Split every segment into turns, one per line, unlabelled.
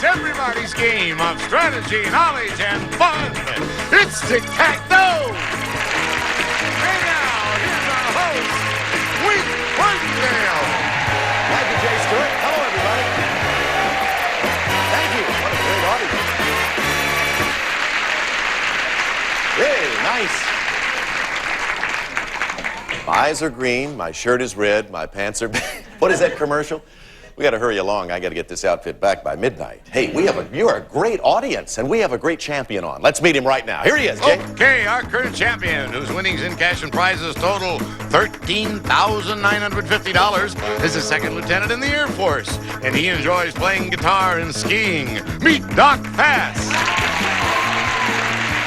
everybody's game of strategy, knowledge, and fun. It's Tic Tac Dough. And now, here's our host, Wink Worthingdale.
Thank you, Jay Stewart. Hello, everybody. Thank you. What a great audience. Really nice. My eyes are green, my shirt is red, my pants are... What is that commercial? We got to hurry along. I got to get this outfit back by midnight. Hey, you're a great audience, and we have a great champion on. Let's meet him right now. Here he is, Jay.
Okay, our current champion, whose winnings in cash and prizes total $13,950, is a second lieutenant in the Air Force, and he enjoys playing guitar and skiing. Meet Doc Pass.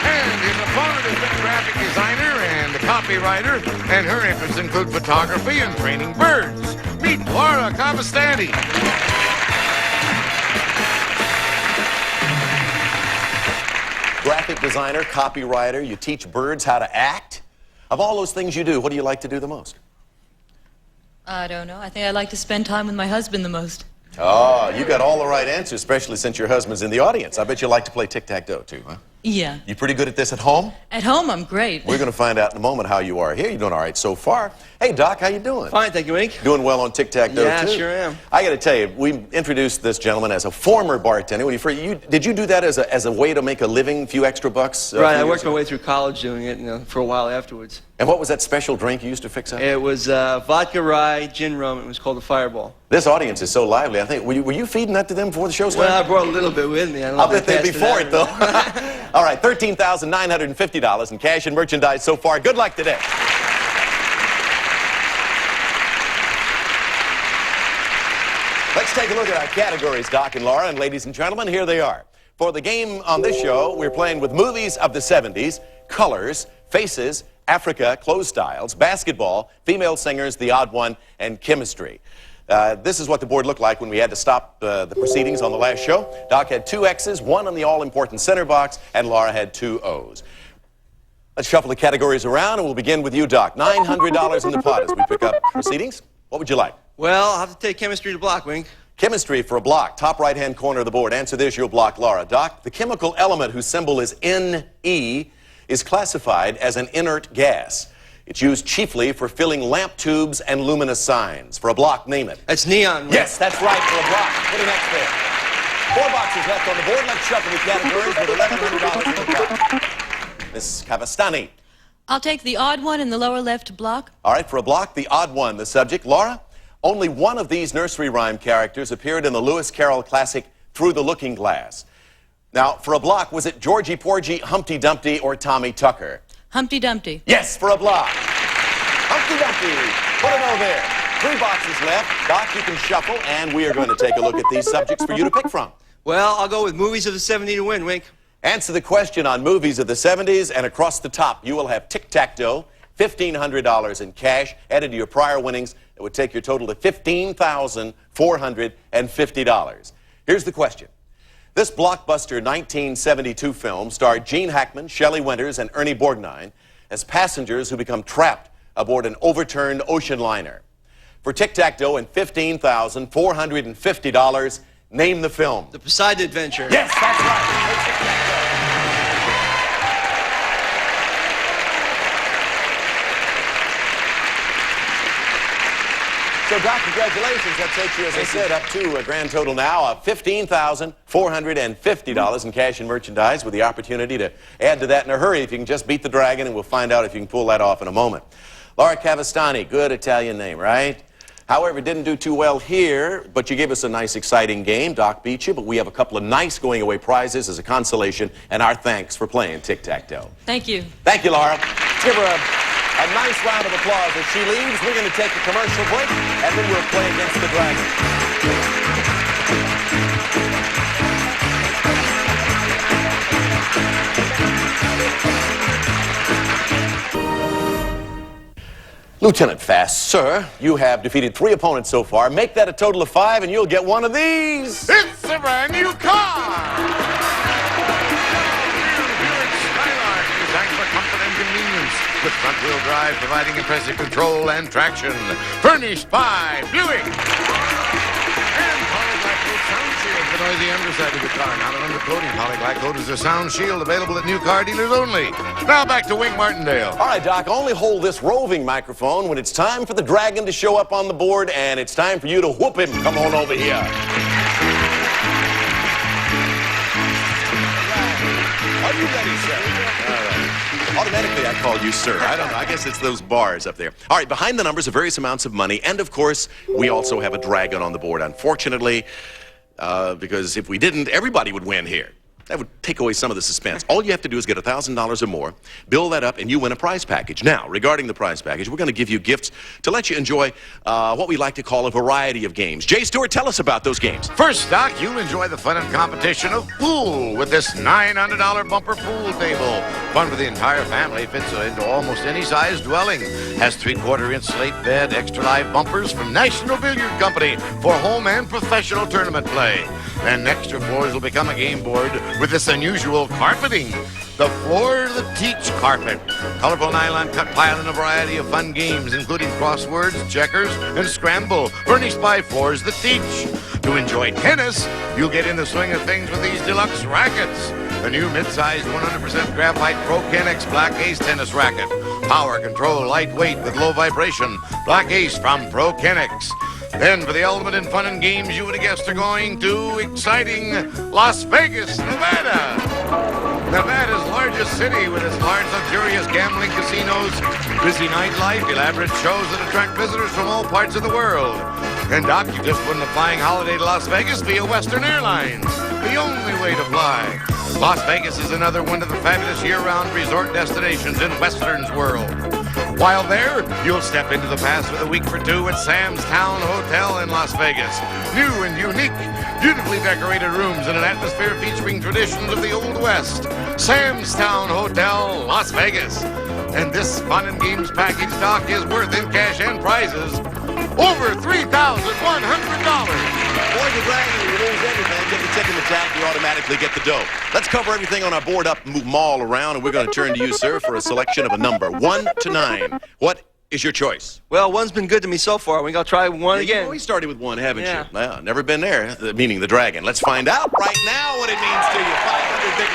And his opponent has been a graphic designer and a copywriter, and her interests include photography and training birds. Meet Laura Cavastani.
Graphic designer, copywriter, you teach birds how to act. Of all those things you do, what do you like to do the most?
I don't know. I think I like to spend time with my husband the most.
Oh, you got all the right answers, especially since your husband's in the audience. I bet you like to play tic-tac-toe, too, huh?
Yeah.
You pretty good at this at home?
At home, I'm great.
We're going to find out in a moment how you are here. You're doing all right so far. Hey, Doc, how you doing?
Fine, thank you, Wink.
Doing well on tic-tac-toe,
yeah,
too?
Yeah, sure am.
I got to tell you, we introduced this gentleman as a former bartender. Did you do that as a way to make a living, a few extra bucks?
Right, I worked my way through college doing it, for a while afterwards.
And what was that special drink you used to fix up?
It was vodka, rye, gin rum. It was called the Fireball.
This audience is so lively. I think, were you feeding that to them before the show started?
Well, I brought a little bit with me.
I'll bet they'd be for it, though. All right, $13,950 in cash and merchandise so far. Good luck today. Let's take a look at our categories, Doc and Laura. And ladies and gentlemen, here they are. For the game on this show, we're playing with movies of the 70s, colors, faces, Africa, clothes styles, basketball, female singers, the odd one, and chemistry. This is what the board looked like when we had to stop the proceedings on the last show. Doc had 2 X's, 1 on the all-important center box, and Laura had 2 O's. Let's shuffle the categories around, and we'll begin with you, Doc. $900 in the pot as we pick up proceedings. What would you like?
Well, I'll have to take chemistry to block, Wink.
Chemistry for a block, top right-hand corner of the board. Answer this, you'll block Laura. Doc, the chemical element whose symbol is Ne is classified as an inert gas. It's used chiefly for filling lamp tubes and luminous signs. For a block, name it.
That's neon. Wink.
Yes, that's right, for a block. Put an X there. 4 boxes left on the board. Let's shuffle the categories with $1,100 in the pot. Miss Cavastani.
I'll take the odd one in the lower left block.
All right, for a block, the odd one. The subject, Laura? Only one of these nursery rhyme characters appeared in the Lewis Carroll classic Through the Looking Glass. Now, for a block, was it Georgie Porgy, Humpty Dumpty, or Tommy Tucker?
Humpty Dumpty.
Yes, for a block. Humpty Dumpty. Put an O there. 3 boxes left. Doc, you can shuffle, and we are going to take a look at these subjects for you to pick from.
Well, I'll go with movies of the 70s to win, Wink.
Answer the question on movies of the 70s, and across the top, you will have Tic-Tac-Dough, $1,500 in cash, added to your prior winnings. It would take your total to $15,450. Here's the question. This blockbuster 1972 film starred Gene Hackman, Shelley Winters, and Ernie Borgnine as passengers who become trapped aboard an overturned ocean liner. For Tic-Tac-Dough and $15,450, name the film.
The Poseidon Adventure.
Yes, that's right. So, Doc, congratulations. That takes you, as I said, up to a grand total now of $15,450 in cash and merchandise, with the opportunity to add to that in a hurry if you can just beat the dragon, and we'll find out if you can pull that off in a moment. Laura Cavastani, good Italian name, right? However, didn't do too well here, but you gave us a nice, exciting game. Doc beat you, but we have a couple of nice going-away prizes as a consolation, and our thanks for playing Tic-Tac-Dough.
Thank you.
Thank you, Laura. Let's give her a nice round of applause as she leaves. We're going to take a commercial break, and then we'll play against the dragon. Lieutenant Fast, sir, you have defeated 3 opponents so far. Make that a total of 5, and you'll get one of these.
It's a brand new car! Designed for comfort and convenience, with front-wheel drive providing impressive control and traction. Furnished by Buick. And powered by full sound shield for noisy the underside of the car, not an undercoating. Poly-Black coat is a sound shield available at new car dealers only. Now back to Wink Martindale.
All right, Doc, only hold this roving microphone when it's time for the dragon to show up on the board, and it's time for you to whoop him. Come on over here. Are you ready, sir? All right. Automatically, I call you sir. I don't know. I guess it's those bars up there. All right, behind the numbers are various amounts of money, and of course, we also have a dragon on the board. Unfortunately, because if we didn't, everybody would win here. That would take away some of the suspense. All you have to do is get $1,000 or more, build that up, and you win a prize package. Now, regarding the prize package, we're going to give you gifts to let you enjoy what we like to call a variety of games. Jay Stewart, tell us about those games.
First, Doc, you'll enjoy the fun and competition of pool with this $900 bumper pool table. Fun for the entire family, fits into almost any size dwelling. Has 3/4-inch slate bed, extra live bumpers from National Billiard Company for home and professional tournament play. And extra floors will become a game board with this unusual carpeting. The Floor the Teach carpet. Colorful nylon cut pile in a variety of fun games, including crosswords, checkers, and scramble, furnished by Floors the Teach. To enjoy tennis, you'll get in the swing of things with these deluxe rackets. The new mid-sized 100% graphite Pro Kennex Black Ace tennis racket. Power control, lightweight with low vibration. Black Ace from Pro Kennex. Then, for the ultimate in fun and games, you and a guest are going to exciting Las Vegas, Nevada. Nevada's largest city with its large, luxurious gambling casinos, busy nightlife, elaborate shows that attract visitors from all parts of the world. And, Doc, you just won a flying holiday to Las Vegas via Western Airlines. The only way to fly. Las Vegas is another one of the fabulous year-round resort destinations in Western's world. While there, you'll step into the past for the week for two at Sam's Town Hotel in Las Vegas. New and unique, beautifully decorated rooms in an atmosphere featuring traditions of the Old West. Sam's Town Hotel, Las Vegas. And this fun and games package, Doc, is worth in cash and prizes over $3,100.
Boy, the dragon, you lose everything. Get the tick in the tack, you automatically get the dough. Let's cover everything on our board up, move them all around, and we're going to turn to you, sir, for a selection of a number 1 to 9. What is your choice?
Well, one's been good to me so far. We're going to try one again.
You've always started with 1, haven't
Yeah.
you? Well, never been there, meaning the dragon. Let's find out right now what it means to you. 500 big.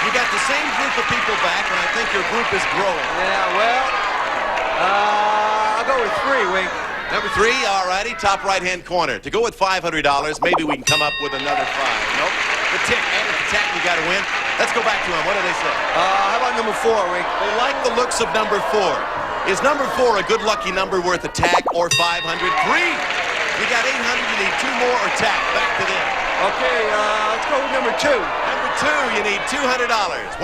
You got the same group of people back, and I think your group is growing.
Yeah, well, I'll go with 3, Wink.
Number 3, all righty, top right-hand corner. To go with $500, maybe we can come up with another 5. Nope. The tick and the tack, you got to win. Let's go back to them. What do they say?
How about number 4, Wink?
They like the looks of number 4. Is number 4 a good lucky number worth a tack or 500? 3. You got 800. You need 2 more or tack. Back to them.
Okay, let's go with number 2.
Number 2, you need $200.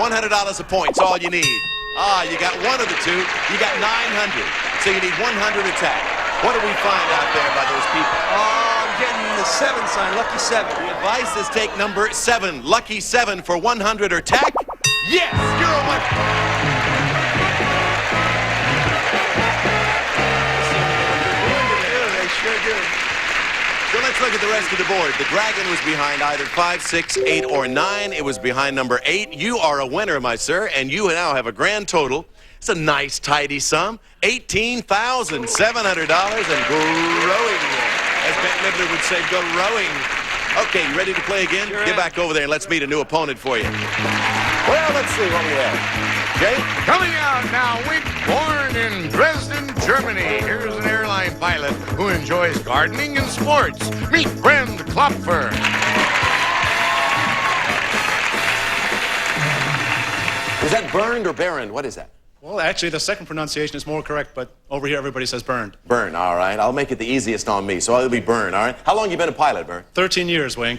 $100 a point. That's all you need. You got one of the 2. You got 900. So you need 100 attack. What do we find out there by those people?
I'm getting the 7 sign, lucky 7.
The advice is take number 7, lucky 7 for 100 or tack. Yes, you're a winner.
They sure do.
So let's look at the rest of the board. The dragon was behind either 5, 6, 8, or 9. It was behind number 8. You are a winner, my sir, and you now have a grand total. It's a nice, tidy sum. $18,700 and growing. As Bette Midler would say, growing. Okay, you ready to play again?
Sure
Get back over there and let's meet a new opponent for you. Well, let's see what we have. Jay?
Coming out now, Wink, born in Dresden, Germany. Here's an airline pilot who enjoys gardening and sports. Meet Brent Klopfer.
Is that burned or barren? What is that?
Well, actually, the second pronunciation is more correct, but over here everybody says burned.
Burn, all right. I'll make it the easiest on me, so it'll be Burn, all right? How long you been a pilot, Burn?
13 years, Wink.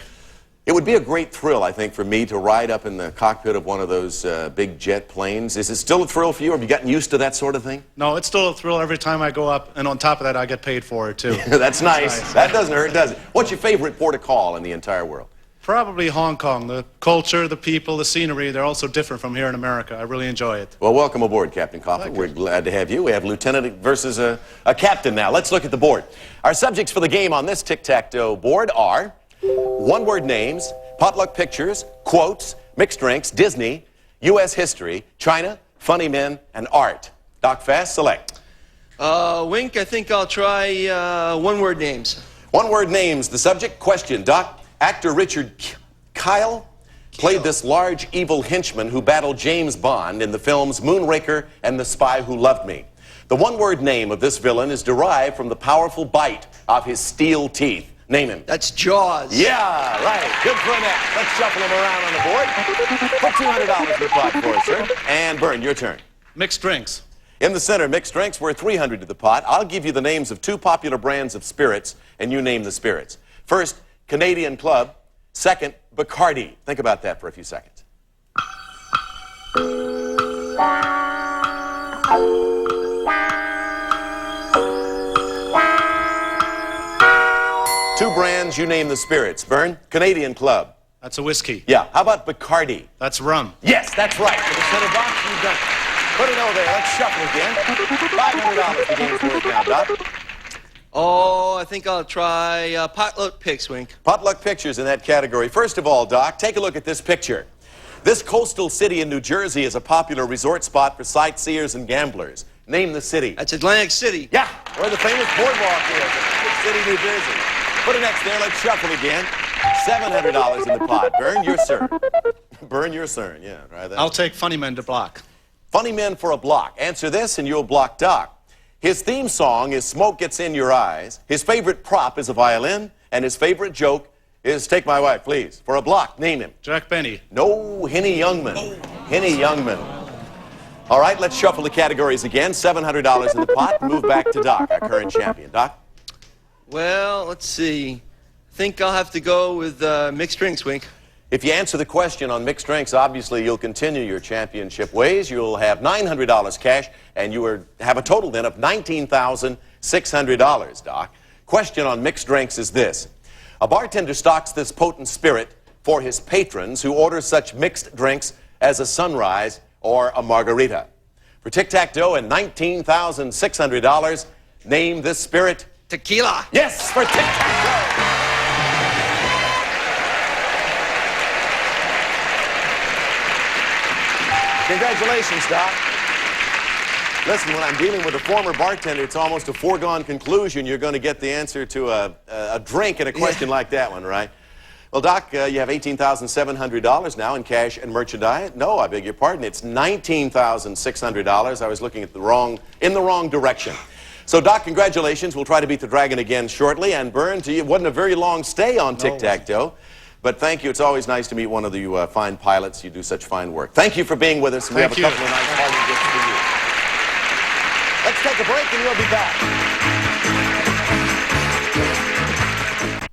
It would be a great thrill, I think, for me to ride up in the cockpit of one of those big jet planes. Is it still a thrill for you? Have you gotten used to that sort of thing?
No, it's still a thrill every time I go up, and on top of that, I get paid for it, too.
That's nice. That doesn't hurt, does it? What's your favorite port of call in the entire world?
Probably Hong Kong. The culture, the people, the scenery, they're all so different from here in America. I really enjoy it.
Well, welcome aboard, Captain Coffer. We're glad to have you. We have lieutenant versus a captain now. Let's look at the board. Our subjects for the game on this tic-tac-toe board are one-word names, potluck pictures, quotes, mixed drinks, Disney, U.S. history, China, funny men, and art. Doc Fast, select.
Wink, I think I'll try one-word names.
One-word names, the subject, question. Doc, Actor Richard Kyle played this large evil henchman who battled James Bond in the films Moonraker and The Spy Who Loved Me. The one-word name of this villain is derived from the powerful bite of his steel teeth. Name him.
That's Jaws.
Yeah, right. Good for that. Let's shuffle him around on the board. Put $200 in the pot for us, sir. And Vern, your turn.
Mixed drinks.
In the center, mixed drinks, worth $300 to the pot. I'll give you the names of 2 popular brands of spirits, and you name the spirits. First, Canadian Club. Second, Bacardi. Think about that for a few seconds. Two brands, you name the spirits. Vern, Canadian Club.
That's a whiskey.
Yeah. How about Bacardi?
That's rum.
Yes, that's right. For the center box, you've done it. Put it over there. Let's shuffle again. $500 the game's worth now, Doc.
Oh, I think I'll try potluck picks, Wink.
Potluck pictures in that category. First of all, Doc, take a look at this picture. This coastal city in New Jersey is a popular resort spot for sightseers and gamblers. Name the city.
That's Atlantic City.
Yeah, where the famous boardwalk is. Atlantic City, New Jersey. Put an X there. Let's shuffle again. $700 in the pot. Burn your turn. Burn your turn. Yeah, try that.
I'll take Funny Men to block.
Funny Men for a block. Answer this and you'll block Doc. His theme song is Smoke Gets in Your Eyes. His favorite prop is a violin. And his favorite joke is Take My Wife, Please. For a block, name him.
Jack Benny.
No, Henny Youngman. Henny Youngman. All right, let's shuffle the categories again. $700 in the pot. Move back to Doc, our current champion. Doc?
Well, let's see. I think I'll have to go with mixed drinks, Wink.
If you answer the question on mixed drinks, obviously you'll continue your championship ways. You'll have $900 cash, and you have a total then of $19,600, Doc. Question on mixed drinks is this. A bartender stocks this potent spirit for his patrons who order such mixed drinks as a sunrise or a margarita. For Tic Tac Dough and $19,600, name this spirit.
Tequila.
Yes, for Tic Tac Dough. Congratulations, Doc. Listen, when I'm dealing with a former bartender, it's almost a foregone conclusion you're going to get the answer to a drink in a question like that one, right? Well, Doc, you have $18,700 now in cash and merchandise. No, I beg your pardon. It's $19,600. I was looking at in the wrong direction. So, Doc, congratulations. We'll try to beat the dragon again shortly. And Byrne, to you, it wasn't a very long stay on Tic Tac Dough. But thank you. It's always nice to meet one of you fine pilots. You do such fine work. Thank you for being with us. We have a couple of nice party gifts for you. Let's take a break and we'll be back.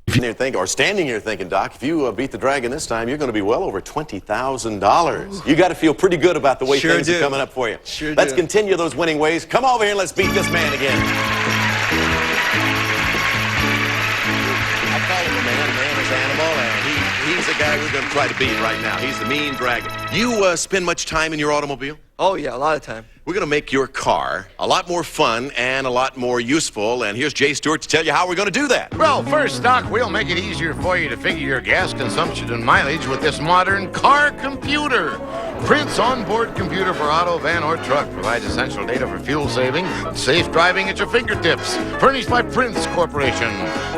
If you're thinking, or standing here thinking, Doc, if you beat the dragon this time, you're going to be well over $20,000. You got to feel pretty good about the way things are coming up for you. Let's continue those winning ways. Come over here and let's beat this man again. I call him a man. A man is animal, and he's the guy we're going to try to beat right now. He's the mean dragon. You spend much time in your automobile?
Oh, yeah, a lot of time.
We're going to make your car a lot more fun and a lot more useful. And here's Jay Stewart to tell you how we're going to do that.
Well, first, Doc, we'll make it easier for you to figure your gas consumption and mileage with this modern car computer. Prince's onboard computer for auto, van, or truck provides essential data for fuel saving, safe driving at your fingertips. Furnished by Prince Corporation.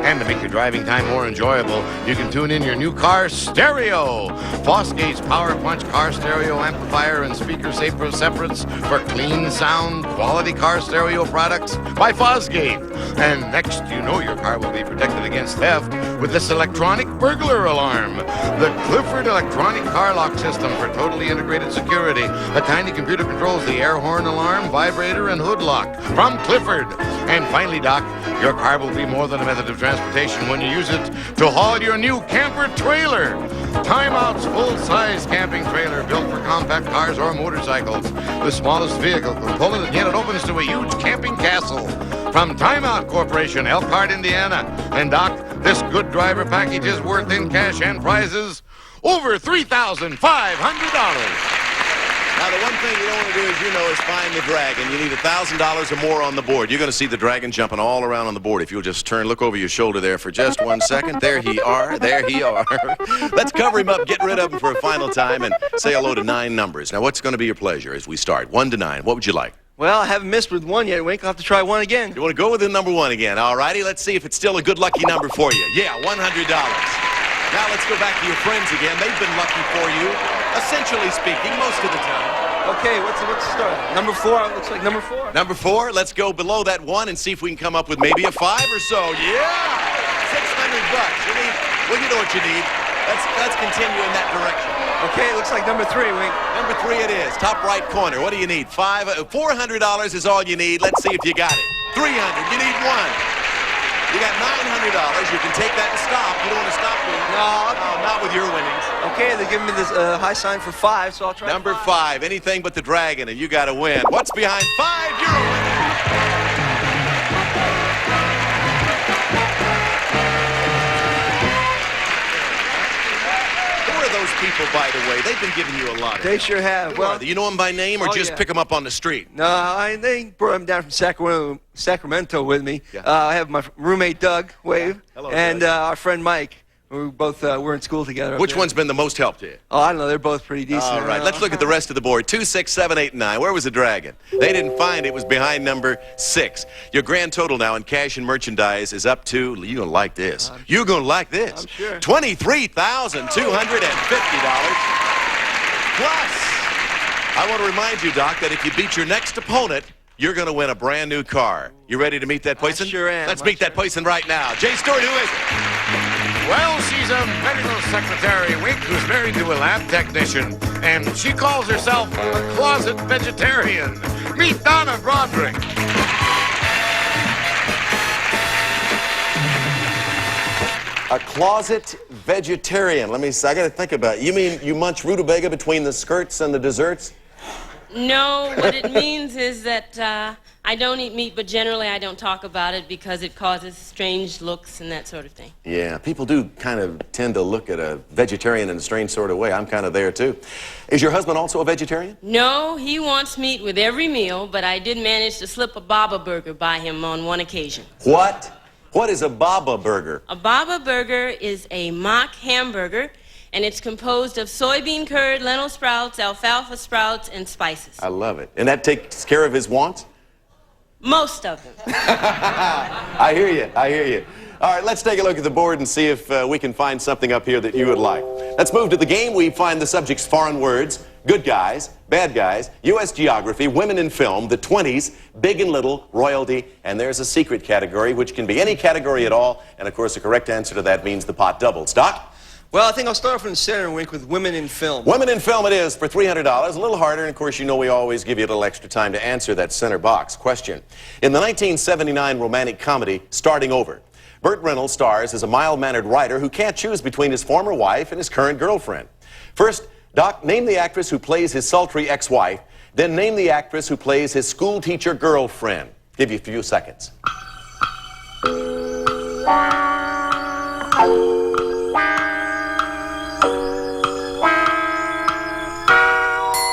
And to make your driving time more enjoyable, you can tune in your new car stereo. Fosgate's Power Punch car stereo amplifier and speaker separates for clean sound, quality car stereo products by Fosgate. And next, you know your car will be protected against theft with this electronic burglar alarm. The Clifford electronic car lock system for totally integrated security. The tiny computer controls the air horn alarm, vibrator, and hood lock from Clifford. And finally, Doc, your car will be more than a method of transportation when you use it to haul your new camper trailer. Time Out's full-size camping trailer built for compact cars or motorcycles. The smallest vehicle can pull it, and yet it opens to a huge camping castle. From Time Out Corporation, Elkhart, Indiana. And Doc, this good driver package is worth in cash and prizes over $3,500.
Now, the one thing you don't want to do, as you know, is find the dragon. You need $1,000 or more on the board. You're going to see the dragon jumping all around on the board. If you'll just look over your shoulder there for just 1 second. There he are. Let's cover him up, get rid of him for a final time, and say hello to 9 numbers. Now, what's going to be your pleasure as we start? 1 to 9. What would you like?
Well, I haven't missed with 1 yet, Wink. I'll have to try 1 again.
You want to go with the number 1 again? All righty, let's see if it's still a good lucky number for you. Yeah, $100. Now let's go back to your friends again. They've been lucky for you, essentially speaking, most of the time.
Okay, what's the start? Number 4. Looks like number 4.
Number 4, let's go below that 1 and see if we can come up with maybe a 5 or so. Yeah! $600. Well, you know what you need. Let's continue in that direction.
Okay, looks like number 3, Wink.
Number 3 it is. Top right corner. What do you need? $400 is all you need. Let's see if you got it. $300. You need 1. You got $900. You can take that and stop. You don't want to stop me. No, not with your winnings.
Okay, they're giving me this high sign for 5, so I'll try.
Number 5. Anything but the dragon, and you got to win. What's behind 5? You're a winner. Those people, by the way, they've been giving you a lot.
They sure have. Well,
do you know them by name or just pick them up on the street?
No, they brought them down from Sacramento with me. Yeah. I have my roommate Doug, wave,
Hello,
and
Doug.
Our friend Mike. We both were in school together.
Which one's been the most help to you?
Oh, I don't know. They're both pretty decent.
All right, let's look at the rest of the board. 2, 6, 7, 8, 9. Where was the dragon? They didn't find it. It was behind number 6. Your grand total now in cash and merchandise is up to, you're going to like this. You're going to like this.
I'm sure.
$23,250. Plus, I want to remind you, Doc, that if you beat your next opponent, you're going to win a brand new car. You ready to meet that person?
I sure am.
Let's meet that person right now. Jay Stewart, who is it?
Well, she's a medical secretary, Wink, who's married to a lab technician, and she calls herself a closet vegetarian. Meet Donna Broderick.
A closet vegetarian. I got to think about it. You mean you munch rutabaga between the skirts and the desserts?
No, what it means is that I don't eat meat, but generally I don't talk about it because it causes strange looks and that sort of thing.
Yeah, people do kind of tend to look at a vegetarian in a strange sort of way. I'm kind of there, too. Is your husband also a vegetarian?
No, he wants meat with every meal, but I did manage to slip a Baba burger by him on one occasion.
What? What is a Baba burger?
A Baba burger is a mock hamburger, and it's composed of soybean curd, lentil sprouts, alfalfa sprouts, and spices.
I love it. And that takes care of his wants?
Most of them.
I hear you. I hear you. All right, let's take a look at the board and see if we can find something up here that you would like. Let's move to the game. We find the subjects foreign words, good guys, bad guys, U.S. geography, women in film, the 20s, big and little, royalty, and there's a secret category, which can be any category at all. And, of course, the correct answer to that means the pot doubles. Doc?
Well, I think I'll start off in the center, Wink, with women in film.
Women in film it is for $300. A little harder, and of course, you know we always give you a little extra time to answer that center box question. In the 1979 romantic comedy, Starting Over, Burt Reynolds stars as a mild-mannered writer who can't choose between his former wife and his current girlfriend. First, Doc, name the actress who plays his sultry ex-wife, then name the actress who plays his school-teacher girlfriend. Give you a few seconds.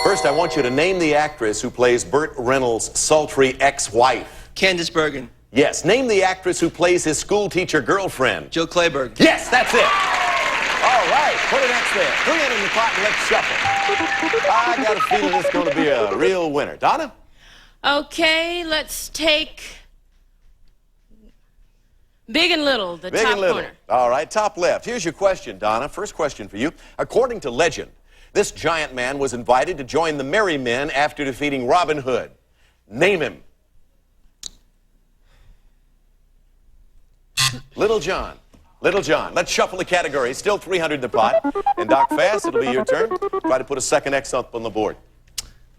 First, I want you to name the actress who plays Burt Reynolds' sultry ex-wife.
Candace Bergen.
Yes. Name the actress who plays his school-teacher girlfriend.
Jill Clayburgh.
Yes, that's it. All right, put an X there. 300 in the pot and let's shuffle. I got a feeling it's going to be a real winner. Donna?
Okay, let's take Big and Little, the
Big
top
and Little.
corner.
All right, top left. Here's your question, Donna. First question for you. According to legend, this giant man was invited to join the Merry Men after defeating Robin Hood. Name him. Little John. Little John. Let's shuffle the categories. Still 300 in the pot. And Doc Fast, it'll be your turn. Try to put a second X up on the board.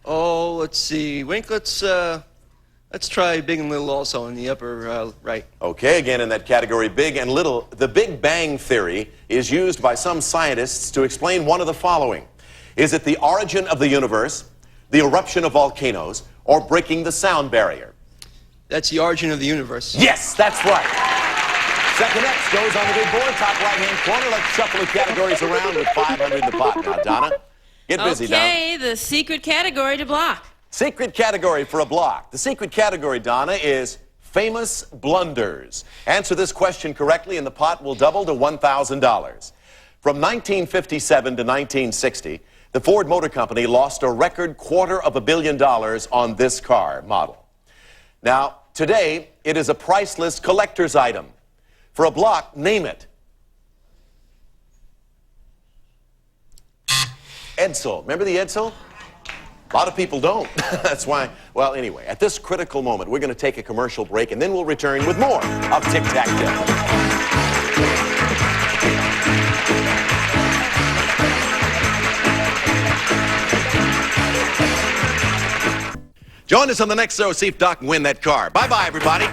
Oh, let's see. Wink, let's try Big and Little also in the upper right.
Okay, again in that category, Big and Little. The Big Bang Theory is used by some scientists to explain one of the following. Is it the origin of the universe, the eruption of volcanoes, or breaking the sound barrier?
That's the origin of the universe.
Yes, that's right. Second X goes on the big board, top right-hand corner. Let's shuffle the categories around with 500 in the pot. Now, Donna, get busy, Donna.
Okay, the secret category to block. Secret
category for a block. The secret category, Donna, is famous blunders. Answer this question correctly, and the pot will double to $1,000. From 1957 to 1960, the Ford Motor Company lost a record $250 million on this car model. Now, today, it is a priceless collector's item. For a block, name it. Edsel. Remember the Edsel? A lot of people don't. That's why, well, anyway, at this critical moment, we're going to take a commercial break, and then we'll return with more of Tic Tac Dough. Join us on the next show, see if Doc can win that car. Bye-bye, everybody.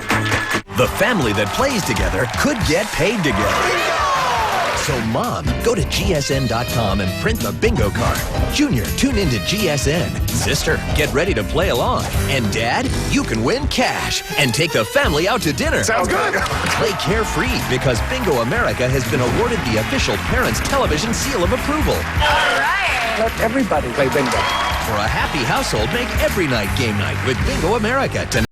The family that plays together could get paid together. So, Mom, go to gsn.com and print the bingo card. Junior, tune into GSN. Sister, get ready to play along. And Dad, you can win cash and take the family out to dinner.
Sounds good.
Play carefree because Bingo America has been awarded the official Parents Television Seal of Approval.
All right. Let everybody play bingo.
For a happy household, make every night game night with Bingo America tonight.